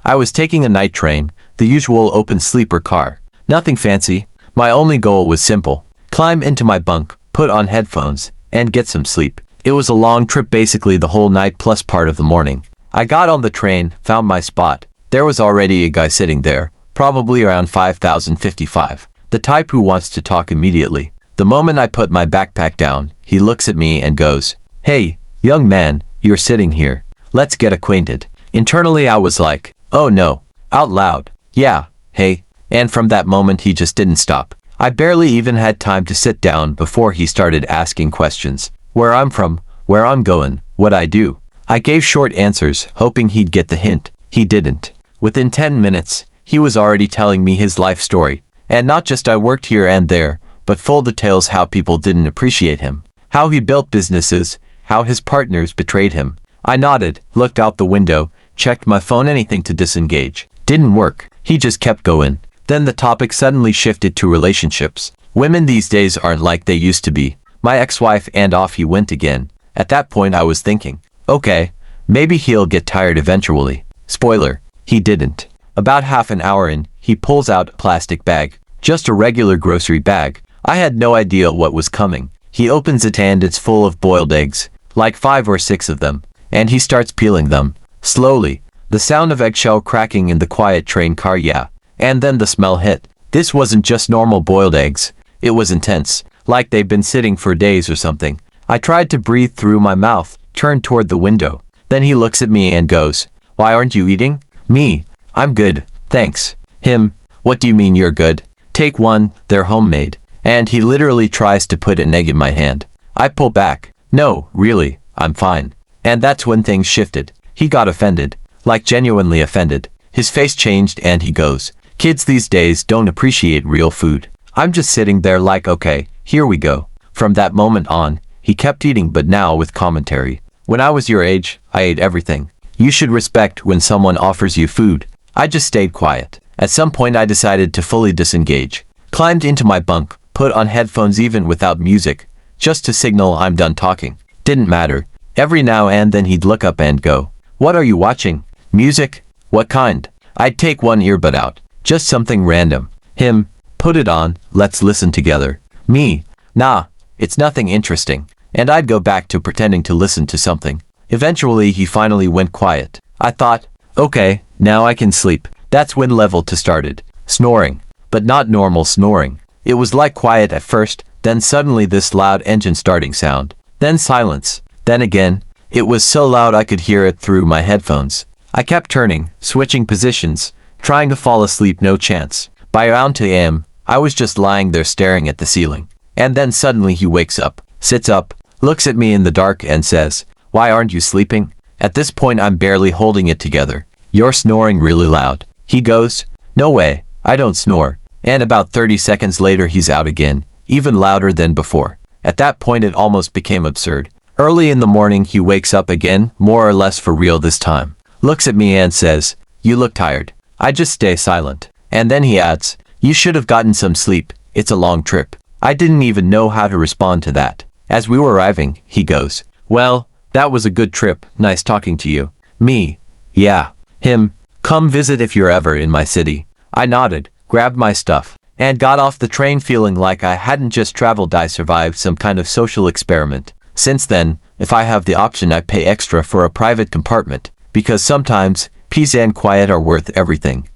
I was taking a night train, the usual open sleeper car. Nothing fancy. My only goal was simple. Climb into my bunk, put on headphones, and get some sleep. It was a long trip, basically the whole night plus part of the morning. I got on the train, found my spot. There was already a guy sitting there, probably around 5055. The type who wants to talk immediately. The moment I put my backpack down, he looks at me and goes, "Hey, young man, you're sitting here. Let's get acquainted." Internally I was like, oh no. Out loud, yeah, hey. And from that moment he just didn't stop. I barely even had time to sit down before he started asking questions. Where I'm from, where I'm going, what I do. I gave short answers, hoping he'd get the hint. He didn't. Within 10 minutes, he was already telling me his life story. And not just I worked here and there, but full details how people didn't appreciate him. How he built businesses, how his partners betrayed him. I nodded, looked out the window, checked my phone, anything to disengage. Didn't work. He just kept going. Then the topic suddenly shifted to relationships. Women these days aren't like they used to be. My ex-wife, and off he went again. At that point I was thinking, okay, maybe he'll get tired eventually. Spoiler, he didn't. About half an hour in, he pulls out a plastic bag. Just a regular grocery bag. I had no idea what was coming. He opens it and it's full of boiled eggs. Like 5 or 6 of them. And he starts peeling them. Slowly. The sound of eggshell cracking in the quiet train car, yeah. And then the smell hit. This wasn't just normal boiled eggs. It was intense. Like they'd been sitting for days or something. I tried to breathe through my mouth, turned toward the window. Then he looks at me and goes, "Why aren't you eating?" Me. "I'm good, thanks." Him. "What do you mean you're good? Take one, they're homemade." And he literally tries to put an egg in my hand. I pull back. "No, really, I'm fine." And that's when things shifted. He got offended. Like genuinely offended. His face changed and he goes, "Kids these days don't appreciate real food." I'm just sitting there like, okay, here we go. From that moment on, he kept eating, but now with commentary. "When I was your age, I ate everything. You should respect when someone offers you food." I just stayed quiet. At some point I decided to fully disengage. Climbed into my bunk, put on headphones even without music, just to signal I'm done talking. Didn't matter. Every now and then he'd look up and go, "What are you watching? Music? What kind?" I'd take one earbud out. Just something random. Him. "Put it on, let's listen together." Me. "Nah, it's nothing interesting." And I'd go back to pretending to listen to something. Eventually he finally went quiet. I thought, okay, now I can sleep. That's when level 2 started. Snoring. But not normal snoring. It was like quiet at first, then suddenly this loud engine starting sound. Then silence. Then again. It was so loud I could hear it through my headphones. I kept turning, switching positions, trying to fall asleep, no chance. By around 2 a.m., I was just lying there staring at the ceiling. And then suddenly he wakes up, sits up, looks at me in the dark and says, "Why aren't you sleeping?" At this point I'm barely holding it together. "You're snoring really loud." He goes, "No way, I don't snore." And about 30 seconds later he's out again, even louder than before. At that point it almost became absurd. Early in the morning he wakes up again, more or less for real this time. Looks at me and says, "You look tired." I just stay silent. And then he adds, "You should have gotten some sleep, it's a long trip." I didn't even know how to respond to that. As we were arriving, he goes, "Well, that was a good trip, nice talking to you." Me. "Yeah." Him. "Come visit if you're ever in my city." I nodded, grabbed my stuff, and got off the train feeling like I hadn't just traveled, I survived some kind of social experiment. Since then, if I have the option I pay extra for a private compartment, because sometimes, peace and quiet are worth everything.